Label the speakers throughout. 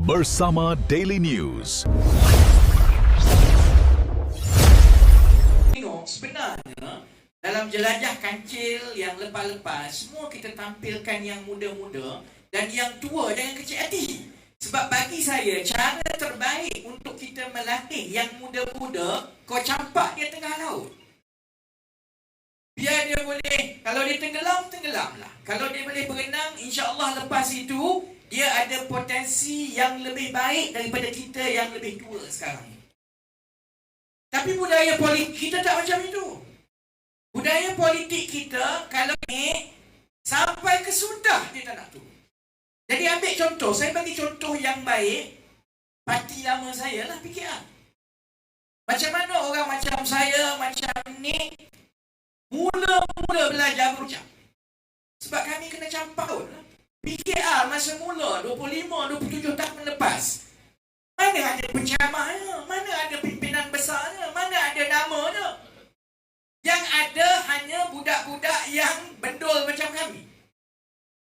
Speaker 1: bersama Daily News.
Speaker 2: Tengok, sebenarnya dalam jelajah kancil yang lepas-lepas, semua kita tampilkan yang muda-muda dan yang tua jangan kecil hati. Sebab bagi saya, cara terbaik untuk kita melatih yang muda-muda, kau campak dia tengah laut. Biar dia boleh, kalau dia tenggelam, tenggelamlah. Kalau dia boleh berenang, insya-Allah lepas itu, dia ada potensi yang lebih baik daripada kita yang lebih tua sekarang. Tapi budaya politik kita tak macam itu. Budaya politik kita, kalau ni, sampai ke sudah dia tak nak turun. Jadi ambil contoh, saya bagi contoh yang baik, parti lama saya lah PKR. Macam mana orang macam saya, macam ni, mula-mula belajar berucap. Sebab kami kena campak pun. PKR masa mula, 25-27 tahun lepas. Mana ada penceramahnya, mana ada pimpinan besarnya, mana ada namanya. Yang ada hanya budak-budak yang bendol macam kami.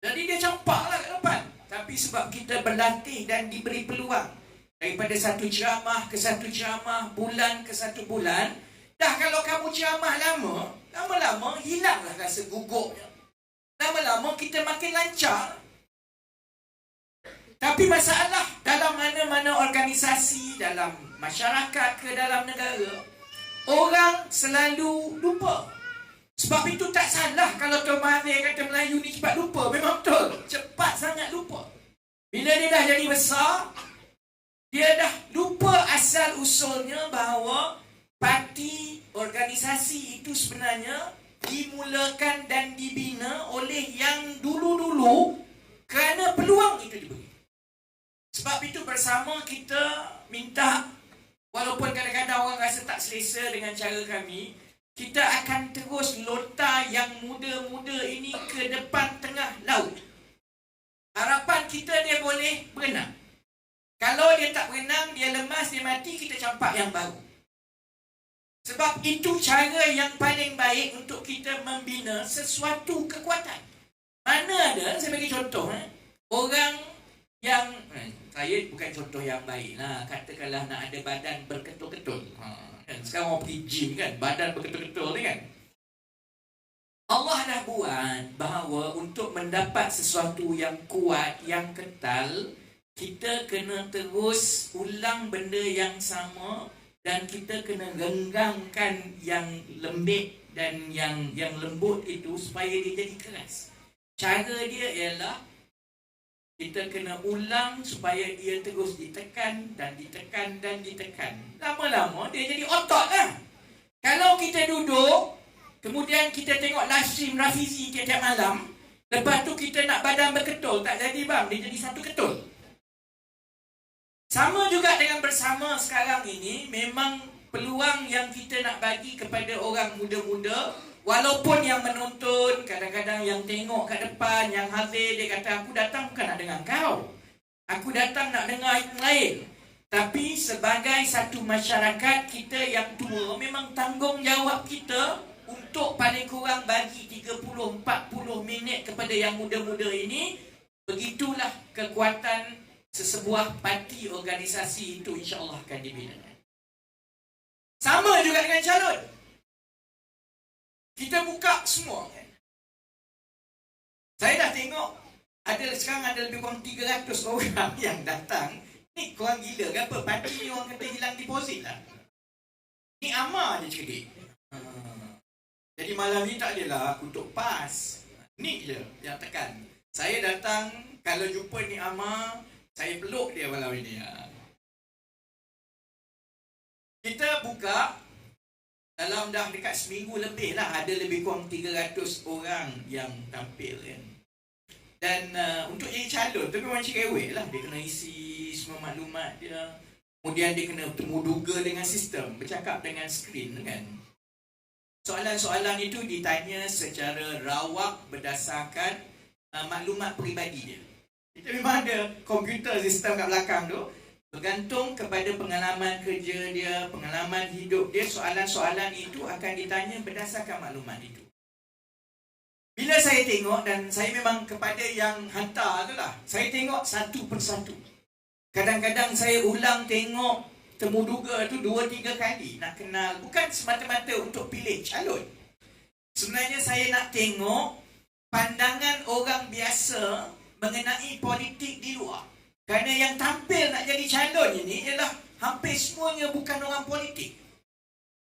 Speaker 2: Jadi dia campaklah ke depan. Tapi sebab kita berlatih dan diberi peluang, daripada satu ceramah ke satu ceramah, bulan ke satu bulan, dah kalau kamu ceramah lama, lama-lama hilanglah rasa gugupnya. Lama-lama kita makin lancar. Tapi masalah dalam mana-mana organisasi, dalam masyarakat ke dalam negara, orang selalu lupa. Sebab itu tak salah kalau Tuan Mahathir kata Melayu ni cepat lupa. Memang betul. Cepat sangat lupa. Bila dia dah jadi besar, dia dah lupa asal usulnya bahawa parti, organisasi itu sebenarnya dimulakan dan dibina oleh yang dulu-dulu kerana peluang itu diberi. Sebab itu bersama kita minta, walaupun kadang-kadang orang rasa tak selesa dengan cara kami, kita akan terus lontar yang muda-muda ini ke depan tengah laut. Harapan kita dia boleh berenang. Kalau dia tak berenang, dia lemas, dia mati, kita campak yang baru. Sebab itu cara yang paling baik untuk kita membina sesuatu kekuatan. Mana ada, saya bagi contoh, orang yang, saya bukan contoh yang baik lah, katakanlah nak ada badan berketul-ketul. Kan sekarang orang pergi gym kan, badan berketul-ketul ni kan. Allah dah buat bahawa untuk mendapat sesuatu yang kuat, yang kental, kita kena terus ulang benda yang sama dan kita kena genggangkan yang lembik dan yang lembut itu supaya dia jadi keras. Cara dia ialah kita kena ulang supaya ia terus ditekan dan ditekan dan ditekan. Lama-lama dia jadi otot lah. Kalau kita duduk, kemudian kita tengok live stream Rafizi tiap-tiap malam, lepas tu kita nak badan berketul, tak jadi bang, dia jadi satu ketul. Sama juga dengan bersama sekarang ini, memang peluang yang kita nak bagi kepada orang muda-muda, walaupun yang menonton, kadang-kadang yang tengok kat depan, yang hadir, dia kata, aku datang bukan nak dengar kau. Aku datang nak dengar yang lain. Tapi sebagai satu masyarakat, kita yang tua, memang tanggungjawab kita untuk paling kurang bagi 30-40 minit kepada yang muda-muda ini. Begitulah kekuatan sesebuah parti organisasi itu insya-Allah akan dibina. Sama juga dengan calon. Kita buka semua kan. Saya dah tengok sekarang ada lebih kurang 300 orang yang datang. Ni korang gila ke apa? Parti ni orang kata hilang deposit lah. Ni amar je cakap. Jadi malam ni tak adalah aku untuk PAS. Ni je yang tekan. Saya datang, kalau jumpa ni amar, saya peluk dia malam ini. Kita buka dalam dah dekat seminggu lebih lah, ada lebih kurang 300 orang yang tampil kan. Dan untuk jadi calon tu memang cerewet lah. Dia kena isi semua maklumat dia. Kemudian dia kena temu duga dengan sistem, bercakap dengan skrin kan. Soalan-soalan itu ditanya secara rawak berdasarkan maklumat peribadi dia. Kita memang ada komputer sistem kat belakang tu. Bergantung kepada pengalaman kerja dia, pengalaman hidup dia, soalan-soalan itu akan ditanya berdasarkan maklumat itu. Bila saya tengok, dan saya memang kepada yang hantar tu lah, saya tengok satu persatu. Kadang-kadang saya ulang tengok temuduga tu 2-3 kali nak kenal. Bukan semata-mata untuk pilih calon. Sebenarnya saya nak tengok pandangan orang biasa mengenai politik di luar. Kerana yang tampil nak jadi calon ini ialah hampir semuanya bukan orang politik.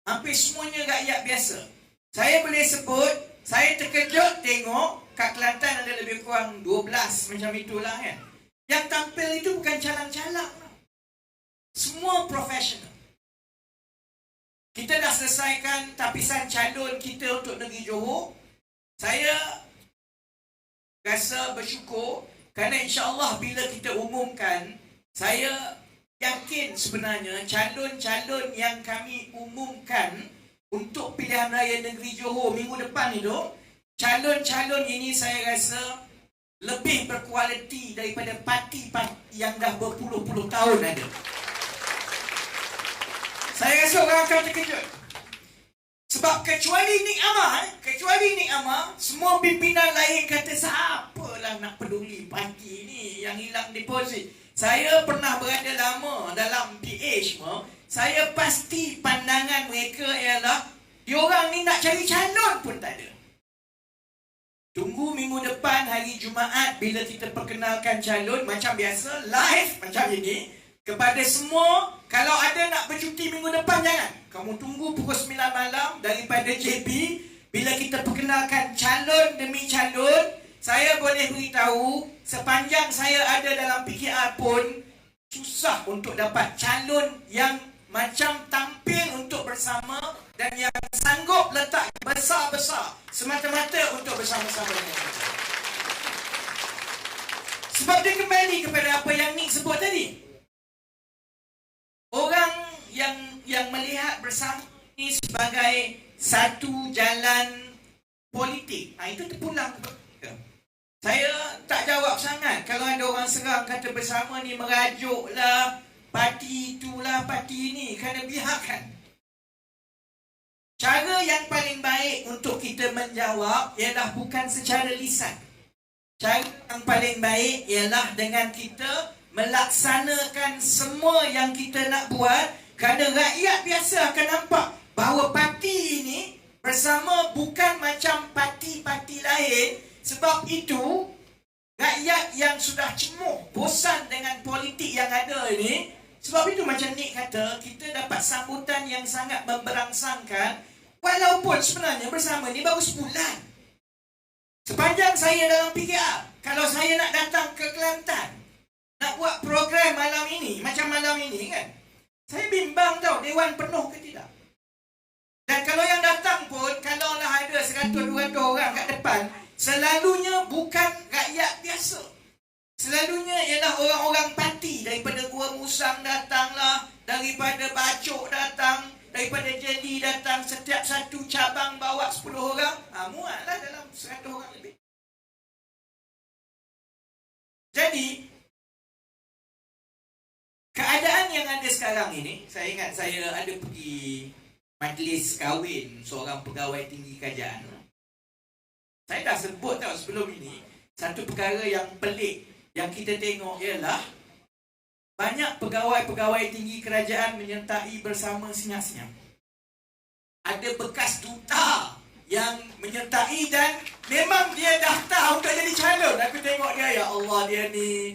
Speaker 2: Hampir semuanya rakyat biasa. Saya boleh sebut, saya terkejut tengok kat Kelantan ada lebih kurang 12 macam itulah kan. Yang tampil itu bukan calang-calang. Semua profesional. Kita dah selesaikan tapisan calon kita untuk negeri Johor. Saya rasa bersyukur kerana insya-Allah bila kita umumkan, saya yakin sebenarnya calon-calon yang kami umumkan untuk pilihan raya negeri Johor minggu depan itu, calon-calon ini saya rasa lebih berkualiti daripada parti-parti yang dah berpuluh-puluh tahun ada. Saya rasa orang akan terkejut. Sebab kecuali Nik Amar, semua pimpinan lain kata siapalah nak peduli parti ni yang hilang deposit. Saya pernah berada lama dalam PA semua. Saya pasti pandangan mereka ialah diorang ni nak cari calon pun tak ada. Tunggu minggu depan hari Jumaat bila kita perkenalkan calon macam biasa, live macam ini. Kepada semua, kalau ada nak bercuti minggu depan jangan. Kamu tunggu pukul 9 malam daripada JB. Bila kita perkenalkan calon demi calon, saya boleh beritahu sepanjang saya ada dalam PKR pun susah untuk dapat calon yang macam tampil untuk bersama dan yang sanggup letak besar-besar semata-mata untuk bersama-sama dengan kita. Sebab dia kembali kepada apa yang Nik sebut tadi. Orang yang melihat bersama ini sebagai satu jalan politik, itu terpulang. Saya tak jawab sangat kalau ada orang serang kata bersama ni merajuklah parti itulah parti ini kerana bihakan. Cara yang paling baik untuk kita menjawab ialah bukan secara lisan. Cara yang paling baik ialah dengan kita melaksanakan semua yang kita nak buat, kerana rakyat biasa akan nampak bahawa parti ini bersama bukan macam parti-parti lain. Sebab itu rakyat yang sudah cemuh, bosan dengan politik yang ada ini, sebab itu macam Nik kata, kita dapat sambutan yang sangat memberangsangkan. Walaupun sebenarnya bersama ni baru sebulan. Sepanjang saya dalam PKR, kalau saya nak datang ke Kelantan, nak buat program malam ini, macam malam ini kan, saya bimbang tau, dewan penuh ke tidak. Dan kalau yang datang pun, kalaulah ada 100-200 orang kat depan, selalunya bukan rakyat biasa. Selalunya ialah orang-orang parti. Daripada Gua Musang datanglah, daripada Bacok datang, daripada Jeli datang. Setiap satu cabang bawa 10 orang, muatlah dalam 100 orang lebih. Jadi keadaan yang ada sekarang ini, saya ingat saya ada pergi majlis kahwin seorang pegawai tinggi kerajaan. Saya dah sebut tau sebelum ini, satu perkara yang pelik yang kita tengok ialah banyak pegawai-pegawai tinggi kerajaan menyertai bersama senyap-senyap. Ada bekas duta yang menyertai dan memang dia daftar untuk jadi calon. Aku tengok dia, ya Allah dia ni.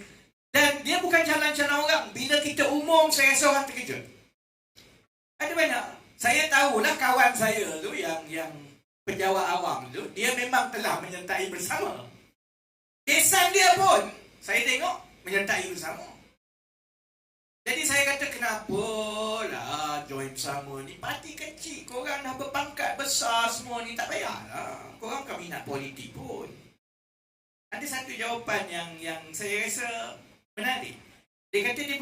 Speaker 2: Dan dia bukan calon-calon orang. Bila kita umum, saya rasa orang terkejut. Ada banyak. Saya tahulah kawan saya tu yang penjawat awam tu, dia memang telah menyertai bersama. Kesan dia pun, saya tengok, menyertai bersama. Jadi saya kata, kenapalah join bersama ni? Parti kecil, korang dah berpangkat besar semua ni, tak payahlah. Korang bukan minat politik pun. Ada satu jawapan yang saya rasa menarik. Dia kata dia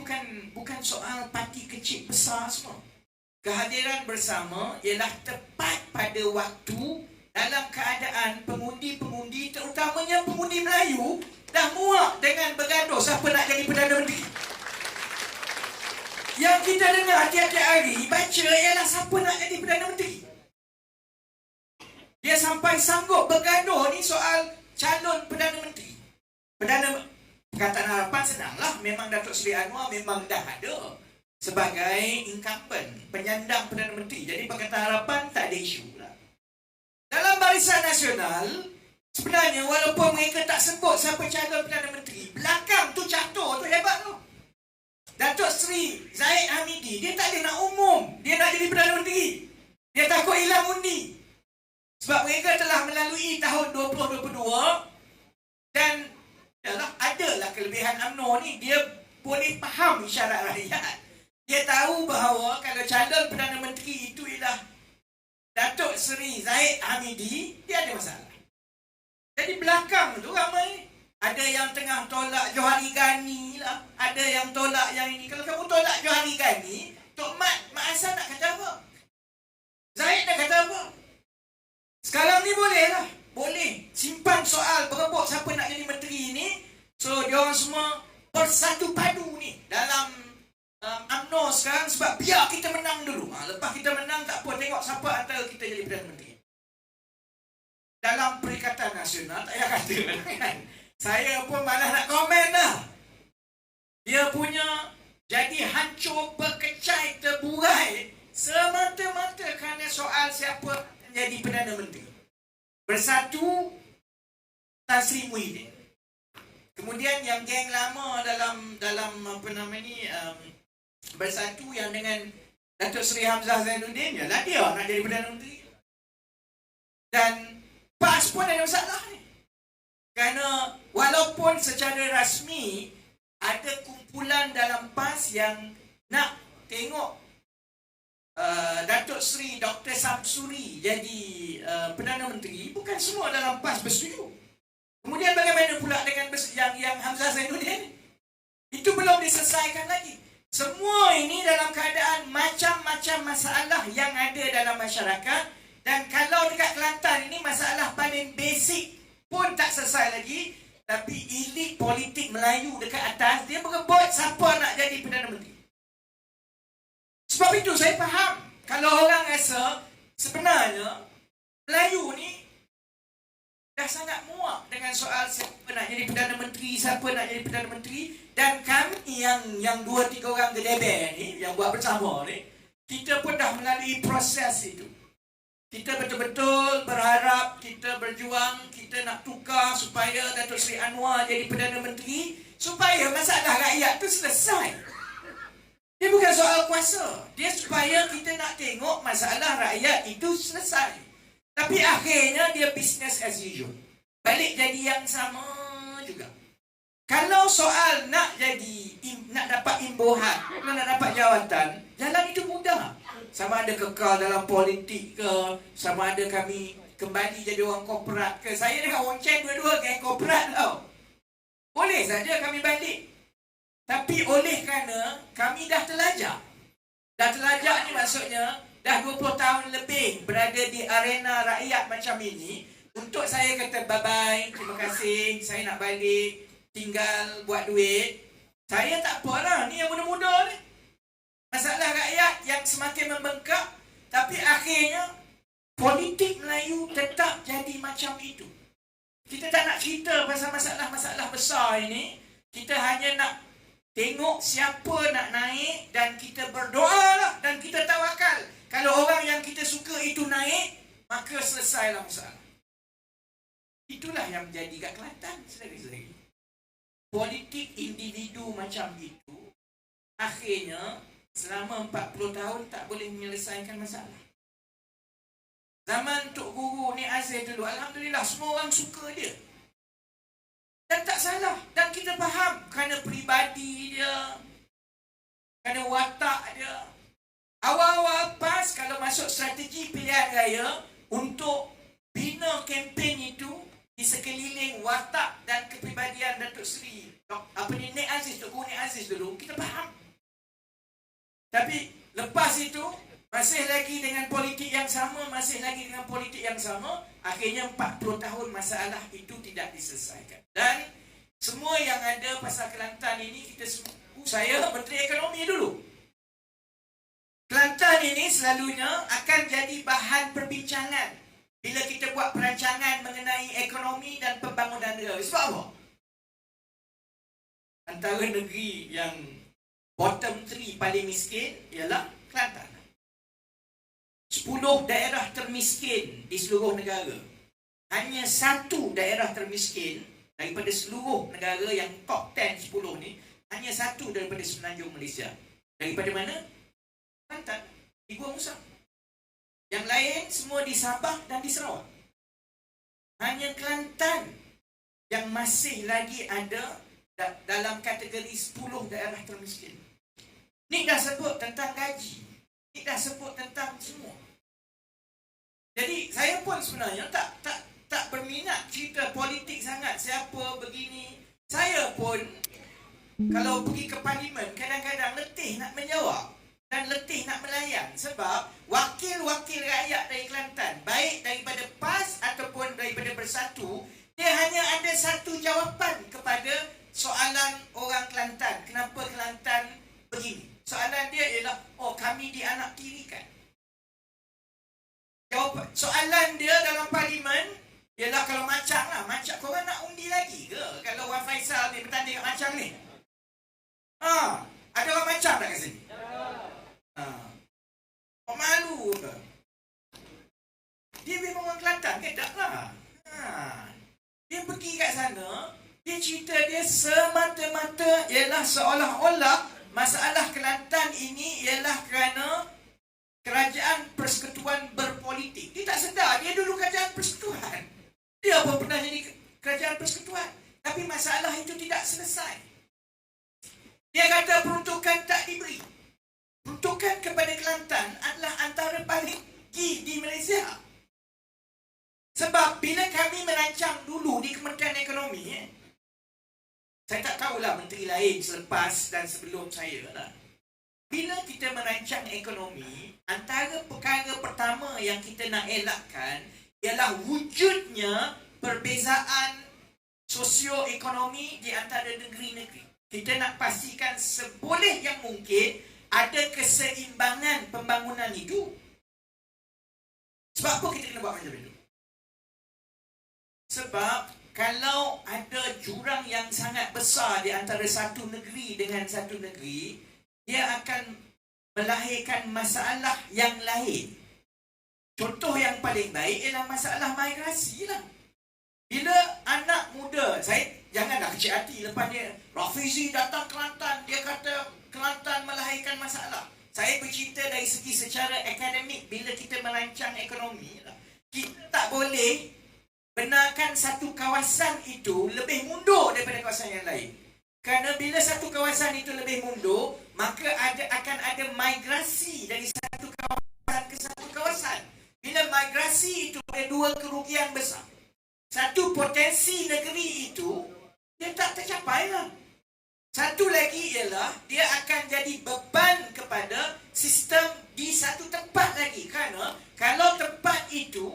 Speaker 2: bukan soal parti kecil besar semua. Kehadiran bersama ialah tepat pada waktu dalam keadaan pengundi-pengundi, terutamanya pengundi Melayu, dah muak dengan bergaduh siapa nak jadi Perdana Menteri. Yang kita dengar tiap-tiap hari baca ialah siapa nak jadi Perdana Menteri. Dia sampai sanggup bergaduh ni soal calon Perdana Menteri. Pakatan Harapan senanglah. Memang Datuk Seri Anwar memang dah ada sebagai incumbent, penyandang Perdana Menteri. Jadi Pakatan Harapan tak ada isu lah. Dalam Barisan Nasional, sebenarnya walaupun mereka tak sebut siapa calon Perdana Menteri, belakang tu catur tu hebat tu. Datuk Seri Zahid Hamidi, dia tak ada nak umum dia nak jadi Perdana Menteri. Dia takut hilang undi. Sebab mereka telah melalui tahun 2022 dan yalah, adalah kelebihan UMNO ni, dia boleh faham isyarat rakyat. Dia tahu bahawa kalau calon Perdana Menteri itu ialah Datuk Seri Zahid Hamidi, dia ada masalah. Jadi belakang tu ramai. Ada yang tengah tolak Johari Gani lah. Ada yang tolak yang ini. Kalau kamu tolak Johari Gani, Tok Mat Hassan nak kata apa? Zahid nak kata apa? Sekarang ni boleh lah. Boleh. Simpan soal berebut siapa nak jadi menteri ni. So, diorang semua bersatu padu ni dalam UMNO sekarang sebab biar kita menang dulu. Lepas kita menang tak apa, tengok siapa antara kita jadi Perdana Menteri. Dalam Perikatan Nasional, tak payah kata kan. Saya pun malah nak komen dah. Dia punya jadi hancur, berkecai, terburai semata-mata kerana soal siapa jadi Perdana Menteri. Bersatu Tan Sri Muhyiddin. Kemudian yang geng lama dalam apa nama ni, bersatu yang dengan Datuk Seri Hamzah Zainuddin, yalah dia nak jadi Perdana Menteri. Dan PAS pun ada masalah ni. Kerana walaupun secara rasmi ada kumpulan dalam PAS yang nak tengok Datuk Seri Dr. Samsuri jadi Perdana Menteri, bukan semua dalam PAS bersetuju. Kemudian bagaimana pula dengan yang Hamzah Zainuddin? Itu belum diselesaikan lagi. Semua ini dalam keadaan macam-macam masalah yang ada dalam masyarakat. Dan kalau dekat Kelantan ini masalah paling basic pun tak selesai lagi. Tapi elit politik Melayu dekat atas, dia berebut siapa nak jadi Perdana Menteri. Sebab itu saya faham kalau orang rasa sebenarnya Melayu ni dah sangat muak dengan soal siapa nak jadi Perdana Menteri, siapa nak jadi Perdana Menteri. Dan kami yang 2-3 orang gedeber ni, yang buat bersama ni, kita pun dah melalui proses itu. Kita betul-betul berharap, kita berjuang, kita nak tukar supaya Datuk Seri Anwar jadi Perdana Menteri, supaya masalah rakyat tu selesai. Dia bukan soal kuasa. Dia supaya kita nak tengok masalah rakyat itu selesai. Tapi akhirnya dia business as usual. Balik jadi yang sama juga. Kalau soal nak dapat imbuhan, nak dapat jawatan, jalan itu mudah. Sama ada kekal dalam politik ke, sama ada kami kembali jadi orang korporat ke. Saya dengan Wong Chen dua-dua geng korporat tau. Boleh saja kami balik. Tapi oleh kerana kami dah terlajak. Dah terlajak ni maksudnya dah 20 tahun lebih berada di arena rakyat macam ini. Untuk saya kata bye-bye, terima kasih, saya nak balik, tinggal buat duit. Saya tak apalah, ni yang muda-muda ni. Masalah rakyat yang semakin membengkak, tapi akhirnya politik Melayu tetap jadi macam itu. Kita tak nak cerita pasal masalah-masalah besar ini. Kita hanya nak tengok siapa nak naik dan kita berdoa lah dan kita tawakal. Kalau orang yang kita suka itu naik, maka selesailah masalah. Itulah yang menjadi kat Kelantan sendiri-sendiri. Politik individu macam itu, akhirnya selama 40 tahun tak boleh menyelesaikan masalah. Zaman Tok Guru Nik Aziz dulu, alhamdulillah semua orang suka dia. Dan tak salah. Dan kita faham kerana peribadi dia, kerana watak dia. Awal-awal PAS kalau masuk strategi pilihan raya untuk bina kempen itu di sekeliling watak dan kepribadian Datuk Seri Nik Aziz, Tok Guru Nik Aziz dulu, kita faham. Tapi lepas itu masih lagi dengan politik yang sama, akhirnya 40 tahun masalah itu tidak diselesaikan. Dan semua yang ada pasal Kelantan ini, saya Menteri Ekonomi dulu. Kelantan ini selalunya akan jadi bahan perbincangan bila kita buat perancangan mengenai ekonomi dan pembangunan negara. Sebab apa? antara negeri yang bottom 3 paling miskin ialah Kelantan. 10 daerah termiskin di seluruh negara. Hanya satu daerah termiskin daripada seluruh negara yang top 10 ni, hanya satu daripada semenanjung Malaysia. Daripada mana? Kelantan, di Gua Musang. Yang lain semua di Sabah dan di Sarawak. Hanya Kelantan yang masih lagi ada dalam kategori 10 daerah termiskin. Ni dah sebut tentang gaji. Ni dah sebut tentang semua. Jadi saya pun sebenarnya tak berminat cerita politik sangat. Siapa begini. Saya pun kalau pergi ke parlimen kadang-kadang letih nak menjawab dan letih nak melayan. Sebab wakil-wakil rakyat dari Kelantan, baik daripada PAS ataupun daripada Bersatu, dia hanya ada satu jawapan kepada soalan orang Kelantan. Kenapa Kelantan begini? Soalan dia ialah, oh kami dianaktirikan. Jawapan soalan dia dalam parlimen ialah kalau Macang lah. Macang korang nak undi lagi ke? Kalau Wan Faisal ni bertanding kat Macang ni. Ada orang Macang tak kat sini? Oh malu ke? Dia memang orang Kelantan ke? Tak lah. Dia pergi kat sana, dia cerita dia semata-mata ialah seolah-olah masalah Kelantan ini ialah kerana kerajaan persekutuan berpolitik. Dia tak sedar, dia dulu kerajaan persekutuan. Dia pun pernah jadi kerajaan persekutuan. Tapi masalah itu tidak selesai. Dia kata peruntukan tak diberi. Peruntukan kepada Kelantan adalah antara paling tinggi di Malaysia. Sebab bila kami merancang dulu di Kementerian Ekonomi, saya tak tahulah menteri lain selepas dan sebelum saya lah. Bila kita merancang ekonomi, antara perkara pertama yang kita nak elakkan ialah wujudnya perbezaan sosioekonomi di antara negeri-negeri. Kita nak pastikan seboleh yang mungkin ada keseimbangan pembangunan itu. Sebab apa kita kena buat macam itu? Sebab kalau ada jurang yang sangat besar di antara satu negeri dengan satu negeri, dia akan melahirkan masalah yang lain. Contoh yang paling baik ialah masalah migrasi lah. Bila anak muda, saya janganlah kecil hati lepas dia Rafizi datang Kelantan, dia kata Kelantan melahirkan masalah. Saya bercerita dari segi secara akademik. Bila kita merancang ekonomi lah, kita tak boleh benarkan satu kawasan itu lebih mundur daripada kawasan yang lain. Kerana bila satu kawasan itu lebih mundur, maka akan ada migrasi dari satu kawasan ke satu kawasan. Bila migrasi itu ada dua kerugian besar. Satu, potensi negeri itu dia tak tercapai lah. Satu lagi ialah dia akan jadi beban kepada sistem di satu tempat lagi. Kerana kalau tempat itu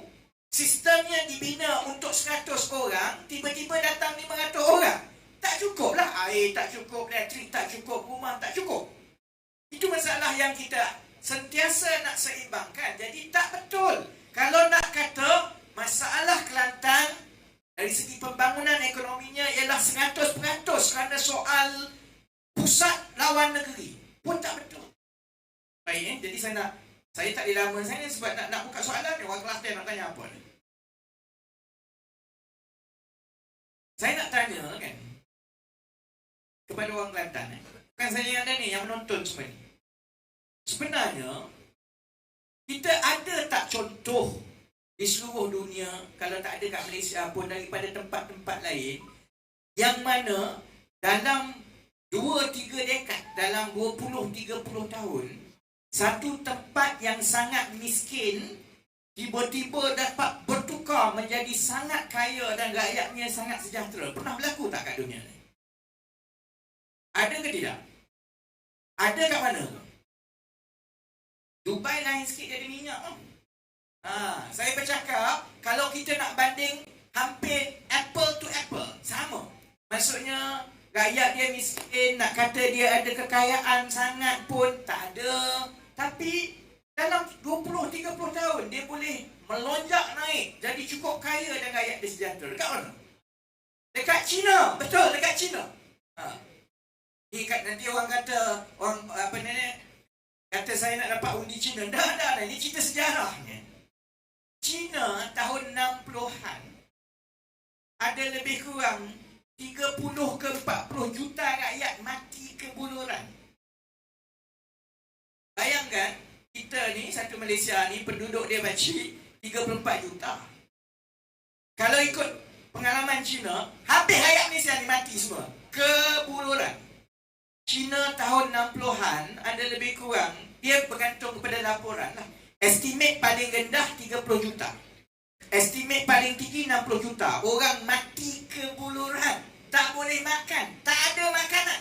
Speaker 2: sistemnya dibina untuk 100 orang, tiba-tiba datang 500 orang. Tak cukup lah. Air tak cukup, elektrik tak cukup, rumah tak cukup. Itu masalah yang kita sentiasa nak seimbangkan. Jadi tak betul kalau nak kata masalah Kelantan dari segi pembangunan ekonominya ialah 100% kerana soal pusat lawan negeri. Pun tak betul. Baik, jadi saya tak dilama saya sebab nak buka soalan ni. Orang Kelantan nak tanya apa ni? Saya nak tanya kan kepada orang Kelantan. Bukan saya yang ada ni, yang menonton semua ni. Sebenarnya, kita ada tak contoh di seluruh dunia, kalau tak ada kat Malaysia pun, daripada tempat-tempat lain, yang mana dalam 2-3 dekad, dalam 20-30 tahun, satu tempat yang sangat miskin tiba-tiba dapat bertukar menjadi sangat kaya dan rakyatnya sangat sejahtera. Pernah berlaku tak kat dunia ni? Ada ke tidak? Ada kat mana? Dubai lain sikit jadi minyak. Saya bercakap, kalau kita nak banding hampir apple to apple, sama. Maksudnya, rakyat dia miskin, nak kata dia ada kekayaan sangat pun tak ada. Tapi, dalam 20-30 tahun, dia boleh melonjak naik, jadi cukup kaya dan rakyat dia sejahtera. Dekat mana? Dekat China. Betul, dekat China. Nanti orang kata, orang apa ni, kata saya nak dapat undi Cina. Dah, ini cerita sejarahnya. Cina tahun 60-an ada lebih kurang 30 ke 40 juta rakyat mati kebuluran. Bayangkan, kita ni, satu Malaysia ni, penduduk dia kecil 34 juta. Kalau ikut pengalaman Cina, habis rakyat Malaysia ni mati semua. Kebuluran. Cina tahun 60-an ada lebih kurang, dia bergantung kepada laporan lah. Estimate paling rendah 30 juta. Estimate paling tinggi 60 juta. Orang mati kebuluran. Tak boleh makan. Tak ada makanan.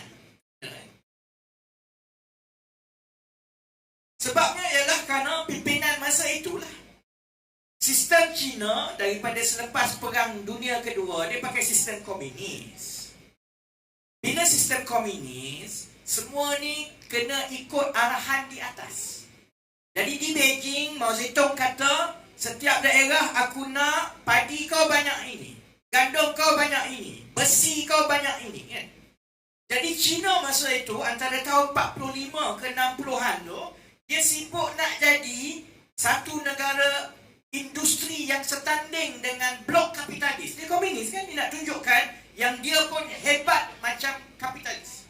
Speaker 2: Sebabnya ialah kerana pimpinan masa itulah. Sistem Cina daripada selepas Perang Dunia Kedua, dia pakai sistem komunis. Bila sistem komunis, semua ni kena ikut arahan di atas. Jadi di Beijing, Mao Zedong kata, setiap daerah aku nak padi kau banyak ini, gandum kau banyak ini, besi kau banyak ini. Kan? Jadi Cina masa itu, antara tahun 45 ke 60-an tu, dia sibuk nak jadi satu negara industri yang setanding dengan blok kapitalis. Dia komunis kan, dia nak tunjukkan yang dia pun hebat macam kapitalis.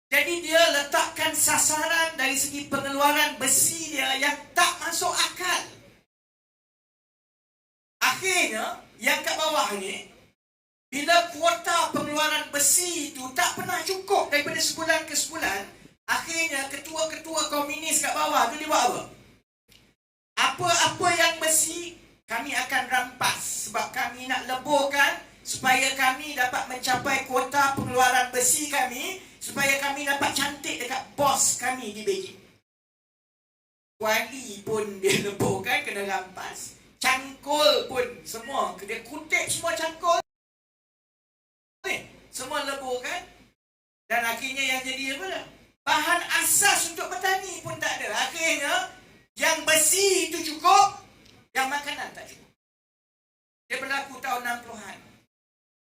Speaker 2: Jadi dia letakkan sasaran dari segi pengeluaran besi dia yang tak masuk akal. Akhirnya, yang kat bawah ni, bila kuota pengeluaran besi itu tak pernah cukup daripada sebulan ke sebulan, akhirnya ketua-ketua komunis kat bawah tu dia buat apa? Apa-apa yang besi, kami akan rampas sebab kami nak leburkan supaya kami dapat mencapai kuota pengeluaran besi kami, supaya kami dapat cantik dekat bos kami di Beijing. Kuali pun dia leburkan, kena rampas. Cangkul pun semua, dia kutip semua cangkul. Semua leburkan. Dan akhirnya yang jadi apa dah? Bahan asas untuk bertani pun tak ada. Akhirnya, yang besi itu cukup, yang makanan tak cukup. Dia berlaku tahun 60-an.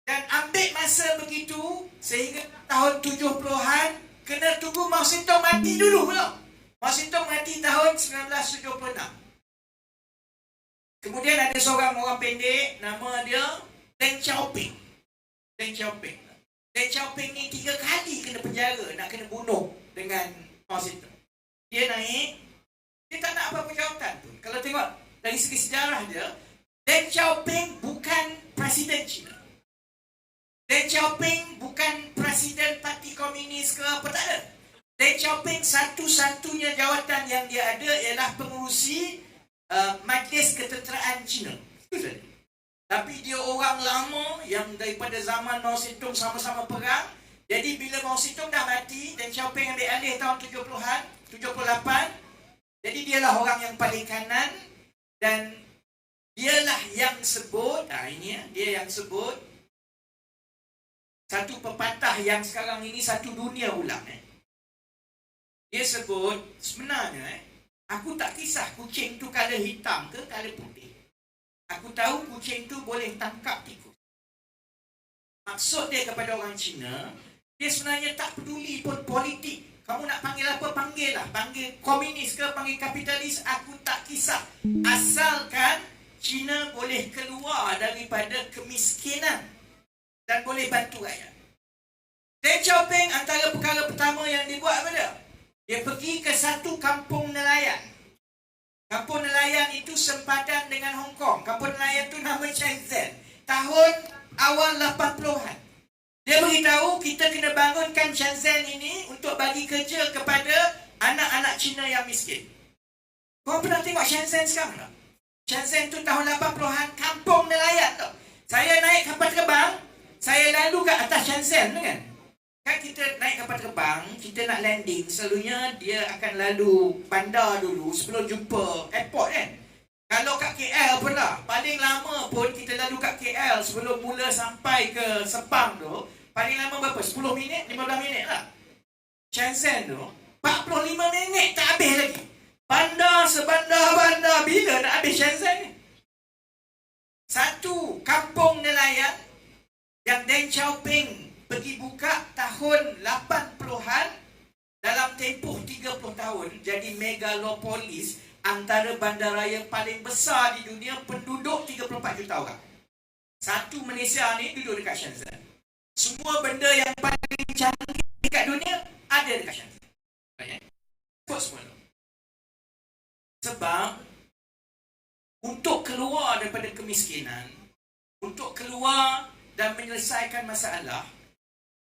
Speaker 2: Dan ambil masa begitu sehingga tahun 70-an kena tunggu Mao Zedong mati dulu pula. Mao Zedong mati tahun 1976. Kemudian ada seorang orang pendek, nama dia Deng Xiaoping. Deng Xiaoping. Deng Xiaoping ni 3 kali kena penjara, nak kena bunuh dengan Mao Zedong. Dia naik, dia tak nak apa-apa jawatan pun. Kalau tengok dari segi sejarah dia, Deng Xiaoping bukan Presiden China. Deng Xiaoping bukan Presiden Parti Komunis ke apa, tak ada. Deng Xiaoping satu-satunya jawatan yang dia ada ialah pengurusi Majlis Ketenteraan Cina. Tapi dia orang lama yang daripada zaman Mao Zedong sama-sama perang. Jadi bila Mao Zedong dah mati, Deng Xiaoping ambil alih tahun 70-an, 78. Jadi dialah orang yang paling kanan dan dialah yang sebut, dia yang sebut satu pepatah yang sekarang ini satu dunia ulang. Dia sebut, sebenarnya aku tak kisah kucing tu colour hitam ke colour putih. Aku tahu kucing tu boleh tangkap tikus. Maksud dia kepada orang Cina, dia sebenarnya tak peduli pun politik. Kamu nak panggil apa, panggil lah. Panggil komunis ke, panggil kapitalis, aku tak kisah. Asalkan Cina boleh keluar daripada kemiskinan dan boleh bantu rakyat. Deng Xiaoping antara perkara pertama yang dia buat apa dia? Dia pergi ke satu kampung nelayan. Kampung nelayan itu sempadan dengan Hong Kong. Kampung nelayan itu nama Shenzhen. Tahun awal 80-an. Dia beritahu kita kena bangunkan Shenzhen ini untuk bagi kerja kepada anak-anak Cina yang miskin. Kau pernah tengok Shenzhen sekarang tak? Shenzhen tu tahun 80-an, kampung nelayan tu. Saya naik kapal terbang, saya lalu kat atas Shenzhen tu kan. Kan kita naik kapal terbang, kita nak landing, selalunya dia akan lalu bandar dulu sebelum jumpa airport kan. Kalau kat KL pun lah, paling lama pun kita lalu kat KL sebelum mula sampai ke Sepang tu, paling lama berapa? 10 minit, 15 minit lah. Shenzhen tu, 45 minit tak habis lagi. Bandar sebandar-bandar, bila nak habis Shenzhen ni? Satu kampung nelayan yang Deng Xiaoping pergi buka tahun 80-an, dalam tempoh 30 tahun, jadi megalopolis antara bandaraya paling besar di dunia, penduduk 34 juta orang. Satu Malaysia ni duduk dekat Shenzhen. Semua benda yang paling canggih dekat dunia ada dekat Shenzhen. Ikut semua tu. Sebab untuk keluar daripada kemiskinan, untuk keluar dan menyelesaikan masalah,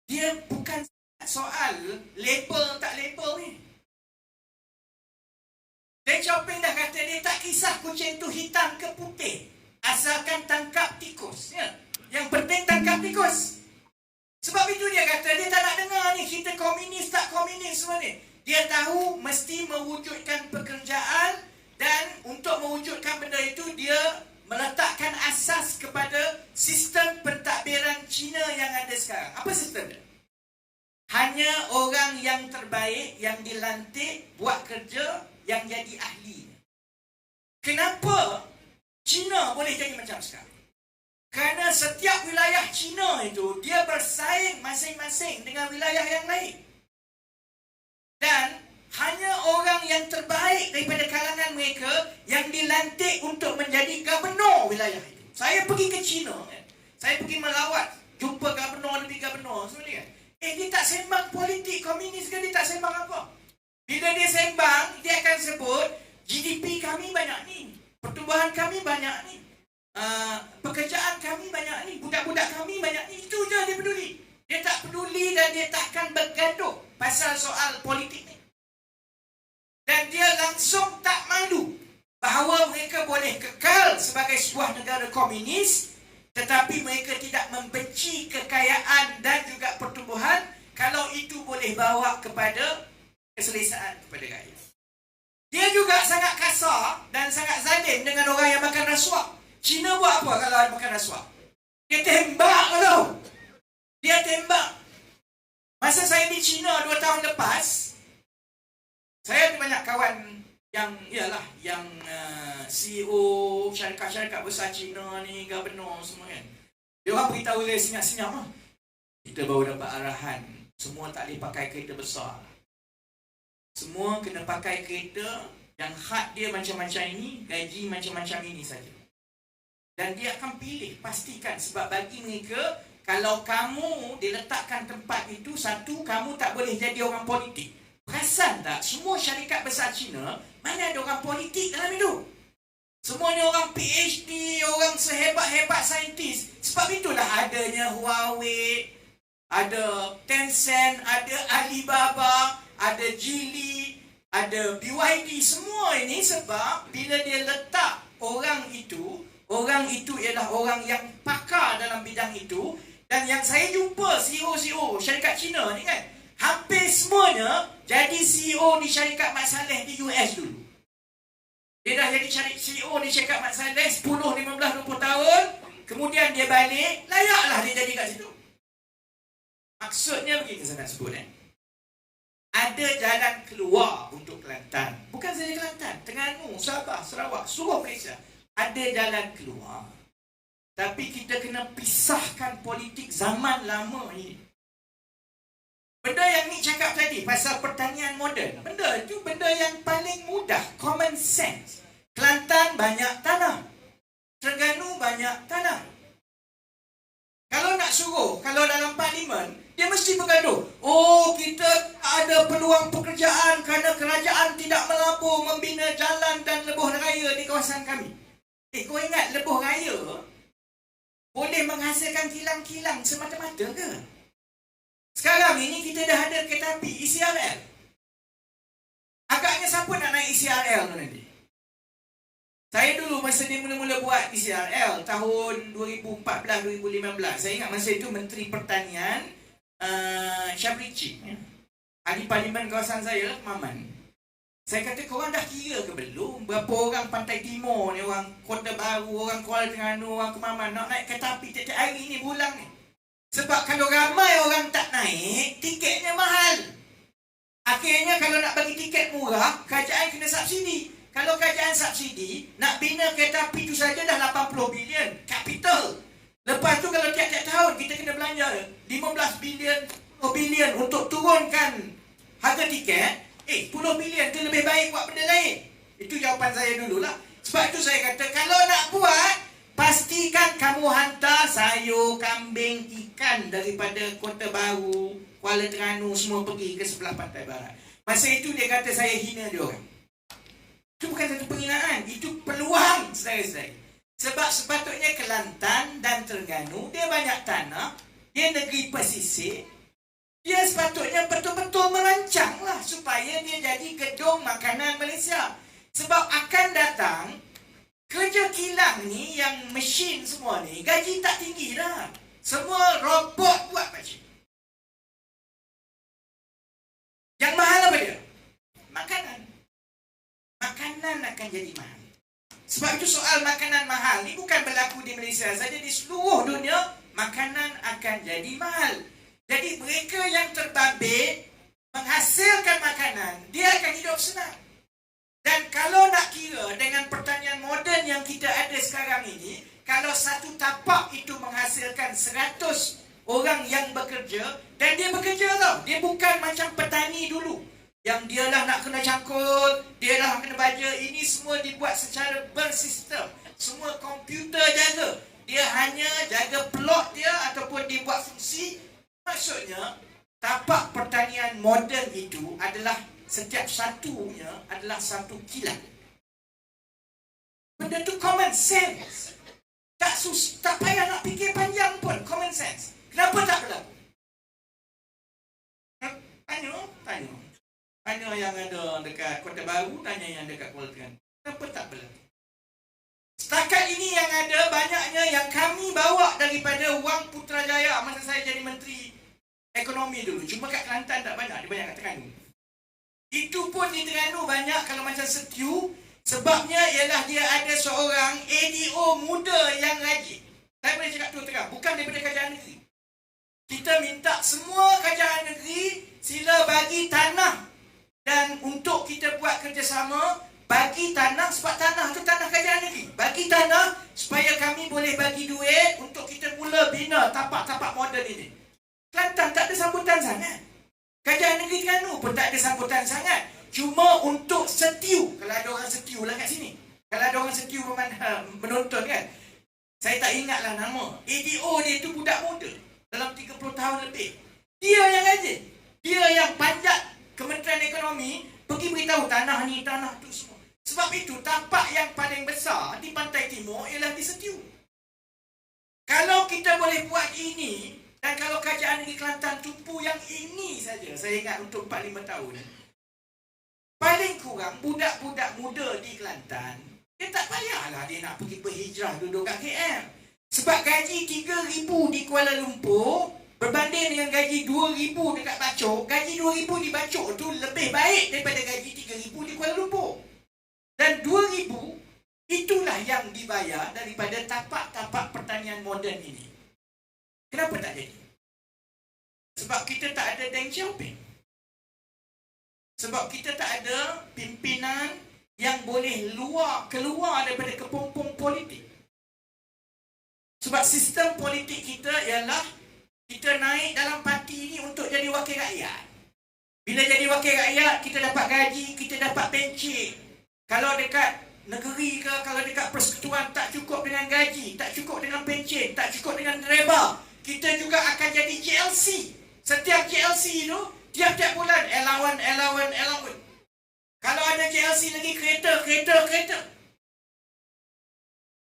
Speaker 2: dia bukan soal label tak label ni. Deng Xiaoping dah kata dia tak kisah kucing tu hitam ke putih, asalkan tangkap tikus. Ya. Yang penting tangkap tikus. Sebab itu dia kata dia tak nak dengar ni kita komunis tak komunis semua ni. Dia tahu mesti mewujudkan pekerjaan, dan untuk mewujudkan benda itu dia meletakkan asas kepada sistem pentadbiran Cina yang ada sekarang. Apa sistem dia? Hanya orang yang terbaik yang dilantik buat kerja yang jadi ahli. Kenapa Cina boleh jadi macam sekarang? Kerana setiap wilayah Cina itu dia bersaing masing-masing dengan wilayah yang lain. Dan hanya orang yang terbaik daripada kalangan mereka yang dilantik untuk menjadi gubernur wilayah itu. Saya pergi ke China, saya pergi melawat, jumpa gubernur, lebih gubernur sebenarnya. Dia tak sembang politik komunis ke, dia tak sembang apa. Bila dia sembang, dia akan sebut GDP kami banyak ni, pertumbuhan kami banyak ni, pekerjaan kami banyak ni, budak-budak kami banyak ni. Itu je dia peduli. Dia tak peduli dan dia takkan bergaduh pasal soal politik ni. Dan dia langsung tak malu bahawa mereka boleh kekal sebagai sebuah negara komunis, tetapi mereka tidak membenci kekayaan dan juga pertumbuhan kalau itu boleh bawa kepada keselesaan kepada rakyat. Dia juga sangat kasar dan sangat zalim dengan orang yang makan rasuah. Cina buat apa kalau ada makan rasuah? Dia tembak tau. Dia tembak. Masa saya di Cina 2 tahun lepas, saya ada banyak kawan yang CEO syarikat-syarikat besar Cina ni, gubernur semua kan. Dia orang beritahu saya senyap-senyap lah. Kita baru dapat arahan, semua tak boleh pakai kereta besar. Semua kena pakai kereta yang had dia macam-macam ini, gaji macam-macam ini saja. Dan dia akan pilih, pastikan, sebab bagi mereka, kalau kamu diletakkan tempat itu, satu, kamu tak boleh jadi orang politik. Perasan tak? Semua syarikat besar Cina, mana ada orang politik dalam itu? Semuanya orang PhD, orang sehebat-hebat saintis. Sebab itulah adanya Huawei, ada Tencent, ada Alibaba, ada Geely, ada BYD. Semua ini sebab bila dia letak orang itu ialah orang yang pakar dalam bidang itu. Dan yang saya jumpa CEO syarikat Cina ni kan, hampir semuanya jadi CEO di syarikat Mat Saleh di US dulu. Dia dah jadi CEO di syarikat Mat Saleh 10, 15, 20 tahun. Kemudian dia balik, layaklah dia jadi kat situ. Maksudnya begini saya nak sebut ada jalan keluar untuk Kelantan. Bukan saja Kelantan, Terengganu, Sabah, Sarawak, seluruh Malaysia. Ada jalan keluar. Tapi kita kena pisahkan politik zaman lama ini. Benda yang Nik cakap tadi pasal pertanian moden, benda itu benda yang paling mudah, common sense. Kelantan banyak tanah, Terengganu banyak tanah. Kalau nak suruh, kalau dalam parlimen, dia mesti bergaduh. Oh, kita ada peluang pekerjaan kerana kerajaan tidak melabur membina jalan dan lebuh raya di kawasan kami. Kau ingat lebuh raya boleh menghasilkan kilang-kilang semata-mata ke? Sekarang ini kita dah ada kereta api ECRL. Agaknya siapa nak naik ECRL tu nanti? Saya dulu masa dia mula-mula buat ECRL tahun 2014-2015. Saya ingat masa itu Menteri Pertanian Syamri Cik, ahli parlimen kawasan saya, Maman. Saya kata, korang dah kira ke belum? Berapa orang Pantai Timur ni, orang Kota Baru, orang Kuala Terengganu, orang Kemaman nak naik kereta api tiap-tiap hari ni, bulan ni. Sebab kalau ramai orang tak naik, tiketnya mahal. Akhirnya kalau nak bagi tiket murah, kerajaan kena subsidi. Kalau kerajaan subsidi, nak bina kereta api tu saja dah 80 bilion. Capital. Lepas tu kalau tiap-tiap tahun kita kena belanja 15 bilion untuk turunkan harga tiket, 10 bilion tu lebih baik buat benda lain. Itu jawapan saya dululah. Sebab itu saya kata, kalau nak buat, pastikan kamu hantar sayur, kambing, ikan daripada Kota Baru, Kuala Terengganu semua pergi ke sebelah pantai barat. Masa itu dia kata saya hina dia orang. Itu bukan satu penghinaan, itu peluang saudara-saudara. Sebab sepatutnya Kelantan dan Terengganu, dia banyak tanah, dia negeri pesisir, dia sepatutnya betul-betul merancanglah supaya dia jadi gedung makanan Malaysia. Sebab akan datang, kerja kilang ni, yang mesin semua ni, gaji tak tinggi dah. Semua robot buat macam. Yang mahal apa dia? Makanan. Makanan akan jadi mahal. Sebab itu soal makanan mahal ni bukan berlaku di Malaysia saja, di seluruh dunia makanan akan jadi mahal. Jadi mereka yang terbabit menghasilkan makanan, dia akan hidup senang. Dan kalau nak kira dengan pertanian moden yang kita ada sekarang ini, kalau satu tapak itu menghasilkan 100 orang yang bekerja, dan dia bekerja tau, dia bukan macam petani dulu yang dialah nak kena cangkul, dialah kena baja. Ini semua dibuat secara bersistem. Semua komputer jaga. Dia hanya jaga plot dia ataupun dibuat fungsi. Maksudnya, tapak pertanian moden itu adalah setiap satunya adalah satu kilang. Benda tu common sense. Tak payah nak fikir panjang pun, common sense. Kenapa tak berlaku? Tanya yang ada dekat Kota Baru, tanya yang dekat Kuala Terengganu. Kenapa tak berlaku? Setakat ini yang ada, banyaknya yang kami bawa daripada wang Putrajaya masa saya jadi Menteri Ekonomi dulu. Cuma kat Kelantan tak banyak, dia banyak kat Terengganu. Itu pun di Terengganu banyak kalau macam Setiu. Sebabnya ialah dia ada seorang ADO muda yang rajin. Saya boleh cakap tu terang, bukan daripada kerajaan negeri. Kita minta semua kerajaan negeri sila bagi tanah. Dan untuk kita buat kerjasama, bagi tanah, sebab tanah tu tanah kerajaan negeri. Bagi tanah supaya kami boleh bagi duit untuk kita mula bina tapak-tapak moden ini. Kelantan tak ada sambutan sangat. Kerajaan negeri Terengganu pun tak ada sambutan sangat. Cuma untuk Setiu, kalau ada orang Setiu lah kat sini. Kalau ada orang Setiu menonton kan. Saya tak ingatlah nama. ADO dia tu budak muda. Dalam 30 tahun lebih. Dia yang rajin. Dia yang panjat Kementerian Ekonomi pergi beritahu tanah ni, tanah tu semua. Sebab itu tapak yang paling besar di Pantai Timur ialah di Setiu. Kalau kita boleh buat ini, dan kalau kerajaan negeri Kelantan tumpu yang ini saja, saya ingat untuk 4-5 tahun, paling kurang budak-budak muda di Kelantan, dia tak payahlah dia nak pergi berhijrah duduk kat KL. Sebab gaji 3,000 di Kuala Lumpur berbanding dengan gaji 2,000 dekat Bacok, gaji 2,000 di Bacok tu lebih baik daripada gaji 3,000 di Kuala Lumpur. Dan 2,000 itulah yang dibayar daripada tapak-tapak pertanian moden ini. Kenapa tak jadi? Sebab kita tak ada Deng Xiaoping. Sebab kita tak ada pimpinan yang boleh keluar daripada kepompong politik. Sebab sistem politik kita ialah kita naik dalam parti ini untuk jadi wakil rakyat. Bila jadi wakil rakyat, kita dapat gaji, kita dapat pencen. Kalau dekat negeri ke, kalau dekat persekutuan tak cukup dengan gaji, tak cukup dengan pencen, tak cukup dengan reba, kita juga akan jadi JLC. Setiap JLC itu, tiap-tiap bulan, allowance. Kalau ada JLC lagi, kereta.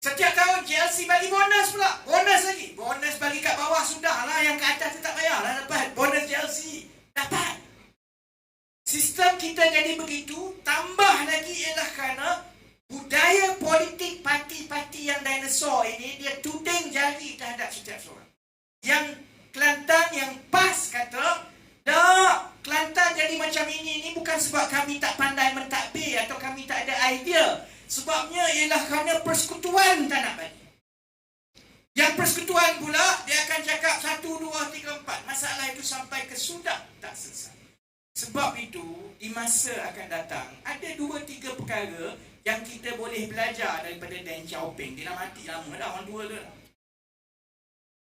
Speaker 2: Setiap tahun JLC bagi bonus pula. Bonus lagi. Bonus bagi kat bawah sudahlah. Yang kat atas tu tak payahlah dapat. Bonus JLC. Dapat. Sistem kita jadi begitu. Tambah lagi ialah kerana budaya politik parti-parti yang dinosaur ini, dia tuding jari terhadap setiap seorang. Yang Kelantan yang PAS kata, tak, Kelantan jadi macam ini bukan sebab kami tak pandai mentadbir atau kami tak ada idea. Sebabnya ialah kerana persekutuan tak nak bagi. Yang persekutuan pula, dia akan cakap 1, 2, 3, 4. Masalah itu sampai ke sudah tak selesai. Sebab itu, di masa akan datang, ada 2-3 perkara yang kita boleh belajar daripada Deng Xiaoping. Dia dah mati lama dah, orang tua tu.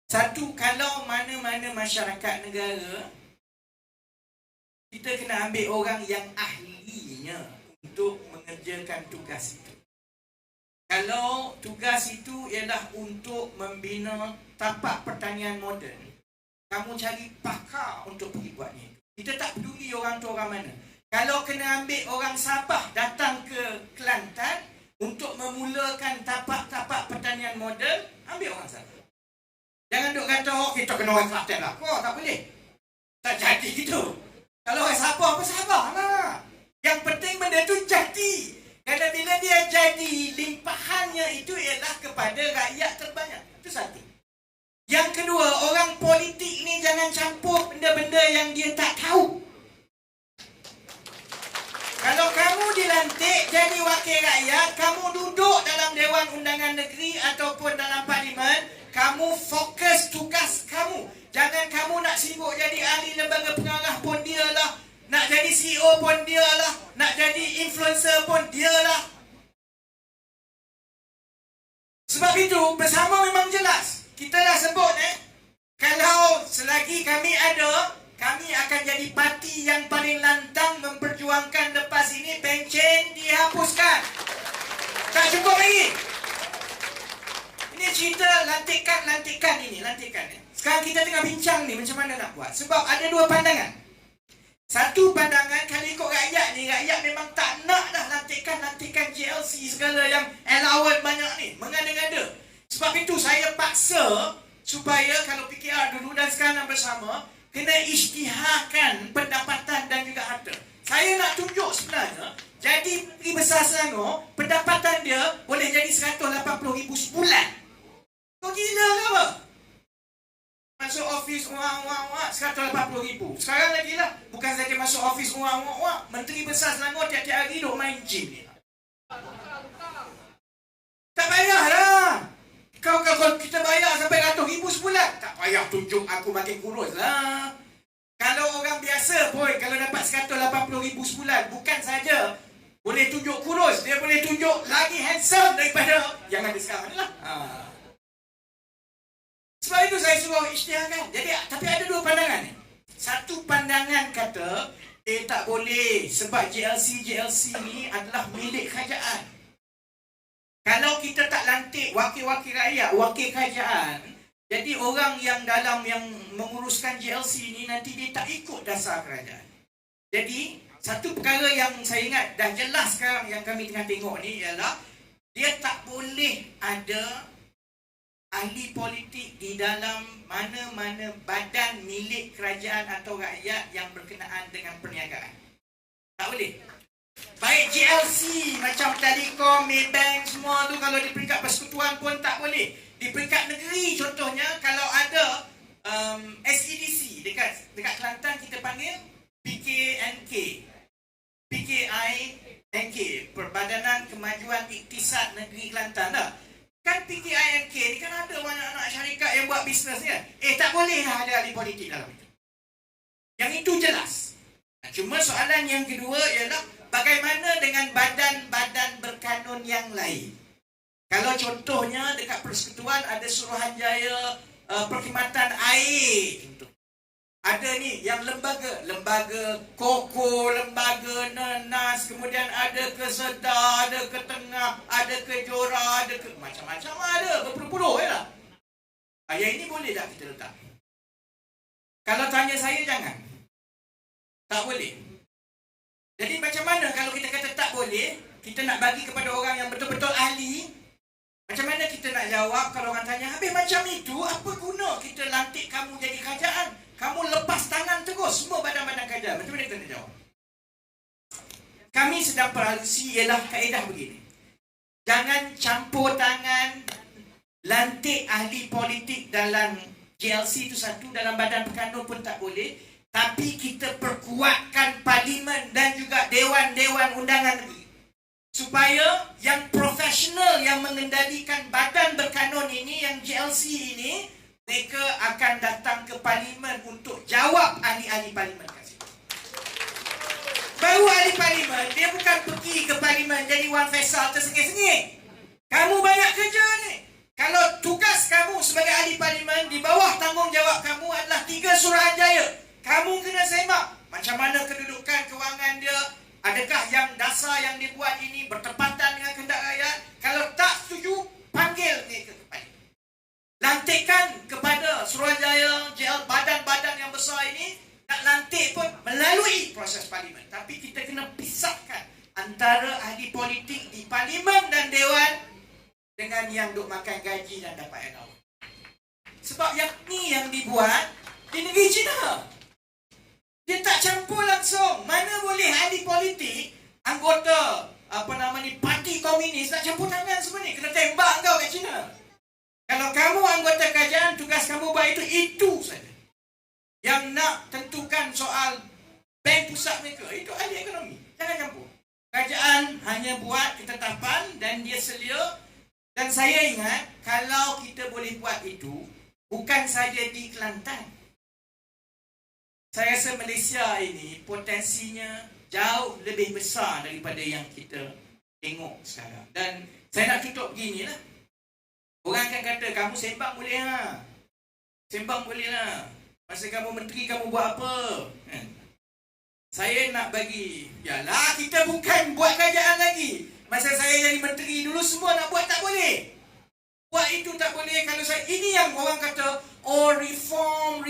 Speaker 2: Satu, kalau mana-mana masyarakat negara, kita kena ambil orang yang ahlinya untuk mengerjakan tugas itu. Kalau tugas itu ialah untuk membina tapak pertanian moden, kamu cari pakar untuk pergi buat ni. Kita tak peduli orang tu orang mana. Kalau kena ambil orang Sabah datang ke Kelantan untuk memulakan tapak-tapak pertanian moden, ambil orang Sabah. Jangan duk kata, oh kita kena orang Kelantan lah. Oh, tak boleh. Tak jadi gitu. Kalau orang Sabah, apa Sabah lah. Yang penting benda tu jadi. Kerana bila dia jadi, limpahannya itu ialah kepada rakyat terbanyak. Itu satu. Yang kedua, orang politik ni jangan campur benda-benda yang dia tak tahu. Kalau kamu dilantik jadi wakil rakyat, kamu duduk dalam Dewan Undangan Negeri ataupun dalam Parlimen, kamu fokus tugas kamu. Jangan kamu nak sibuk jadi ahli lembaga pengarah pun dia lah. Nak jadi CEO pun dia lah. Nak jadi influencer pun dia lah. Sebab itu, bersama memang jelas. Kita dah sebut kalau selagi kami ada, kami akan jadi parti yang paling lantang memperjuangkan lepas ini pencen dihapuskan. Tak cukup lagi. Ini cerita lantikan ini. Sekarang kita tengah bincang ni macam mana nak buat. Sebab ada dua pandangan. Satu pandangan, kalau ikut rakyat ni, rakyat memang tak nak dah lantikan GLC segala yang allowance banyak ni. Mengada-ngada. Sebab itu saya paksa supaya kalau PKR dulu dan sekarang bersama, kena isytiharkan pendapatan dan juga harta. Saya nak tunjuk sebenarnya, jadi Menteri Besar Selangor, pendapatan dia boleh jadi 180,000 sebulan. Kau gila ke apa? Masuk office, 180,000. Sekarang lagi lah. Bukan saja masuk office, Menteri Besar Selangor tiap-tiap hari duk main gym ni. Tak payah lah. Kalau kita bayar sampai 100,000 sebulan, tak payah tunjuk aku makin kurus lah. Kalau orang biasa pun, kalau dapat 180,000 sebulan, bukan saja boleh tunjuk kurus, dia boleh tunjuk lagi handsome daripada yang ada sekarang ni lah. Sebab itu saya suruh isytiharkan. Jadi, tapi ada dua pandangan ni. Satu pandangan kata, tak boleh sebab GLC ni adalah milik kerajaan. Kalau kita tak lantik wakil-wakil rakyat, wakil kerajaan, jadi orang yang dalam yang menguruskan GLC ni nanti dia tak ikut dasar kerajaan. Jadi, satu perkara yang saya ingat dah jelas sekarang yang kami tengah tengok ni ialah dia tak boleh ada ahli politik di dalam mana-mana badan milik kerajaan atau rakyat yang berkenaan dengan perniagaan. Tak boleh. Baik GLC, macam Telekom, Maybank, semua tu kalau di peringkat persekutuan pun tak boleh. Di peringkat negeri contohnya, kalau ada SEDC dekat Kelantan kita panggil PKNK. PKINK, Perbadanan Kemajuan Iktisad Negeri Kelantan dah. Kan PKINK ni kan ada banyak anak syarikat yang buat bisnes ni kan. Tak boleh lah ada ahli politik dalam itu. Yang itu jelas. Cuma soalan yang kedua ialah bagaimana dengan badan-badan berkanun yang lain. Kalau contohnya dekat persekutuan ada Suruhanjaya Perkhidmatan Air. Ada ni yang lembaga Koko, lembaga Nenas, kemudian ada ke Sedar, ada ke Tengah, ada ke Jora, ada ke macam-macam ada, berpuluh-puluh lah. Yang ini boleh tak kita letak? Kalau tanya saya, jangan. Tak boleh. Jadi macam mana kalau kita kata tak boleh, kita nak bagi kepada orang yang betul-betul ahli, macam mana kita nak jawab kalau orang tanya, habis macam itu, apa guna kita lantik kamu jadi kerajaan? Kamu lepas tangan terus semua badan-badan kerajaan. Macam mana kita nak jawab? Kami sedang perhalusi ialah kaedah begini. Jangan campur tangan lantik ahli politik dalam GLC itu satu, dalam badan berkanun pun tak boleh. Tapi kita perkuatkan parlimen dan juga dewan-dewan undangan negeri. Supaya yang profesional yang mengendalikan badan berkanun ini, yang GLC ini, mereka akan datang ke parlimen untuk jawab ahli-ahli parlimen. Baru ahli parlimen, dia bukan pergi ke parlimen jadi Wan Faisal tersengih-sengih. Kamu banyak kerja ni. Kalau tugas kamu sebagai ahli parlimen, di bawah tanggungjawab kamu adalah 3 Suruhanjaya. Kamu kena semak macam mana kedudukan kewangan dia, adakah yang dasar yang dibuat ini bertepatan dengan kehendak rakyat. Kalau tak setuju, panggil mereka ke parlimen. Lantikan kepada Suruhanjaya, JL, badan-badan yang besar ini, nak lantik pun melalui proses parlimen. Tapi kita kena pisahkan antara ahli politik di parlimen dan dewan dengan yang duk makan gaji dan dapat allowance. Sebab yang ni yang dibuat di negeri China. Dia tak campur langsung. Mana boleh ahli politik, anggota parti komunis nak campur tangan semua ni. Kena tembak kau kat China. Kalau kamu anggota kerajaan, tugas kamu buat itu saja. Yang nak tentukan soal bank pusat mereka, itu ahli ekonomi. Jangan campur. Kerajaan hanya buat ketetapan dan dia selia. Dan saya ingat, kalau kita boleh buat itu, bukan saja di Kelantan. Saya rasa Malaysia ini potensinya jauh lebih besar daripada yang kita tengok sekarang. Dan saya nak tutup beginilah. Orang akan kata, kamu sembang boleh lah. Sembang boleh lah. Masa kamu menteri, kamu buat apa? Saya nak bagi, yalah kita bukan buat kerajaan lagi. Masa saya jadi menteri dulu, semua nak buat tak boleh. Buat itu tak boleh. Kalau saya, ini yang orang kata, oh reform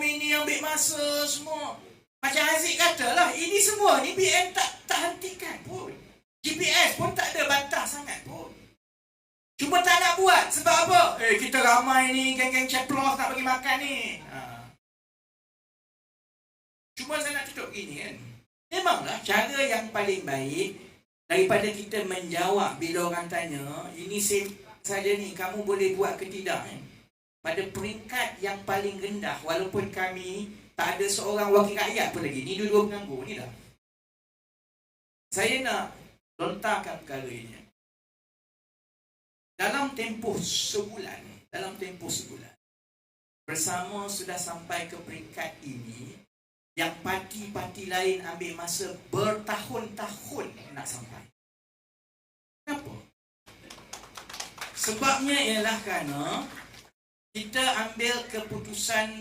Speaker 2: ini ambil masa semua. Macam Haziq kata lah, ini semua ni PM tak hentikan pun. GPS pun tak ada bantah sangat pun. Cuma tak nak buat. Sebab apa? Kita ramai ni, geng-geng ceplos nak bagi makan ni. Cuma saya nak tutup gini kan. Memanglah cara yang paling baik daripada kita menjawab bila orang tanya, ini saja ni, kamu boleh buat ke tidak kan? Pada peringkat yang paling rendah, walaupun kami tak ada seorang wakil rakyat pun lagi, ni dua-dua penganggur ni dah. Saya nak lontarkan perkara ini. Dalam tempoh sebulan, bersama sudah sampai ke peringkat ini, yang parti-parti lain ambil masa bertahun-tahun nak sampai. Kenapa? Sebabnya ialah kerana kita ambil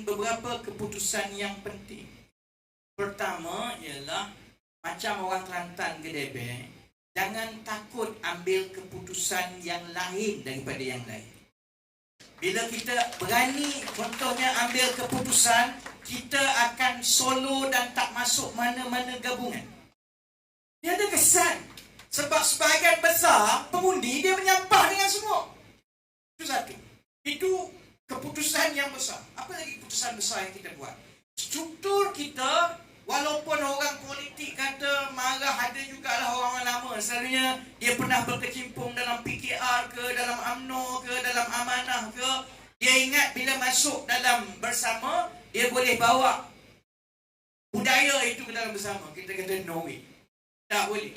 Speaker 2: beberapa keputusan yang penting. Pertama ialah, macam orang Kelantan ke Debek, jangan takut ambil keputusan yang lain daripada yang lain. Bila kita berani, contohnya ambil keputusan, kita akan solo dan tak masuk mana-mana gabungan. Dia ada kesan. Sebab sebahagian besar pengundi dia menyampah dengan semua. Itu satu. Itu keputusan yang besar. Apa lagi keputusan besar yang kita buat? Struktur kita, walaupun orang politik kata marah, ada jugalah orang lama. Selalunya dia pernah berkecimpung dalam PKR ke, dalam UMNO ke, dalam Amanah ke. Dia ingat bila masuk dalam bersama, dia boleh bawa budaya itu ke dalam bersama. Kita kata no way. Tak boleh.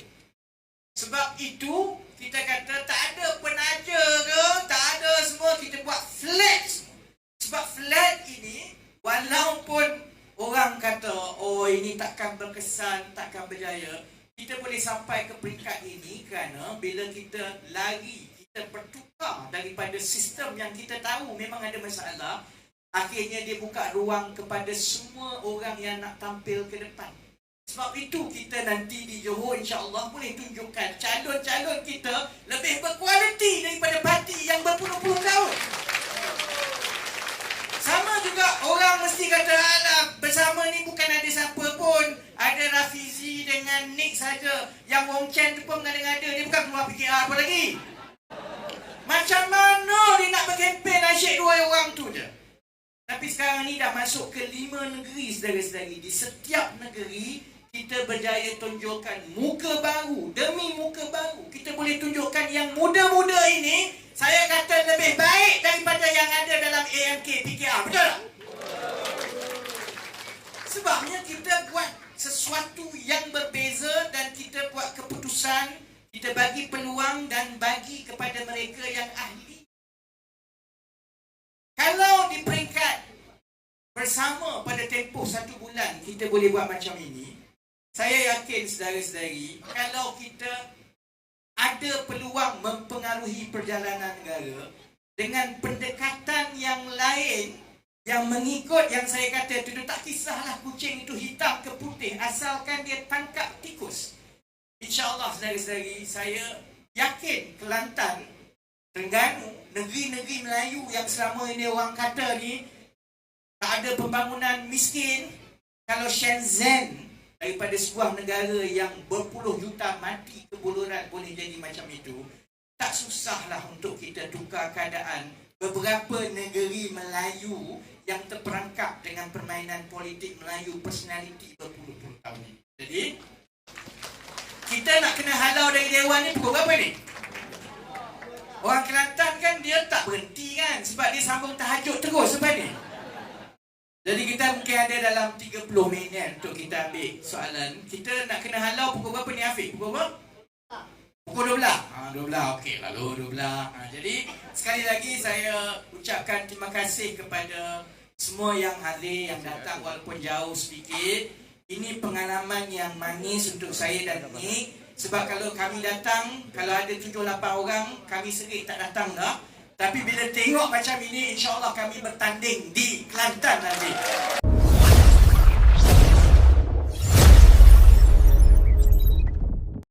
Speaker 2: Sebab itu, kita kata tak ada penaja ke, tak ada semua, kita buat flat semua. Sebab flat ini, walaupun orang kata, oh ini takkan berkesan, takkan berjaya, kita boleh sampai ke peringkat ini kerana bila kita lari, kita bertukar daripada sistem yang kita tahu memang ada masalah, akhirnya dia buka ruang kepada semua orang yang nak tampil ke depan. Sebab itu kita nanti di Johor insya-Allah boleh tunjukkan calon-calon kita lebih berkualiti daripada parti yang berpuluh-puluh tahun. Sama juga orang mesti kata, alah bersama ni bukan ada siapa pun, ada Rafizi dengan Nick saja. Yang Wong Chen tu pun mengada-ngada, dia bukan keluar PKR apa lagi. Macam mana dia nak berkempen asyik dua orang tu je? Tapi sekarang ni dah masuk ke 5 negeri, saudara-saudari. Di setiap negeri kita berjaya tunjukkan muka baru demi muka baru. Kita boleh tunjukkan yang muda-muda ini, saya kata lebih baik daripada yang ada dalam AMK PKR. Betul tak? Sebabnya kita buat sesuatu yang berbeza dan kita buat keputusan, kita bagi peluang dan bagi kepada mereka yang ahli. Kalau di peringkat bersama pada tempoh 1 bulan kita boleh buat macam ini, saya yakin saudara-saudari, kalau kita ada peluang mempengaruhi perjalanan negara, dengan pendekatan yang lain yang mengikut yang saya kata itu, tak kisahlah kucing itu hitam ke putih asalkan dia tangkap tikus. InsyaAllah saudara-saudari, saya yakin Kelantan, Terengganu, negeri-negeri Melayu yang selama ini orang kata ni tak ada pembangunan miskin, kalau Shenzhen daripada sebuah negara yang berpuluh juta mati kebuluran boleh jadi macam itu, tak susahlah untuk kita tukar keadaan beberapa negeri Melayu yang terperangkap dengan permainan politik Melayu personaliti berpuluh-puluh tahun ini. Jadi, kita nak kena halau dari Dewan ni pukul berapa ni? Orang Kelantan kan dia tak berhenti kan, sebab dia sambung tahajud terus sebab ni. Jadi kita mungkin ada dalam 30 minit untuk kita ambil soalan. Kita nak kena halau pukul berapa ni Afiq? Pukul berapa? Pukul 12. 12, okey, lalu 12. Jadi sekali lagi saya ucapkan terima kasih kepada semua yang hadir, yang datang walaupun jauh sedikit. Ini pengalaman yang manis untuk saya dan Nick. Sebab kalau kami datang, kalau ada 7-8 orang, kami sering tak datang dah. Tapi bila tengok macam ini, insyaAllah kami bertanding di Kelantan nanti.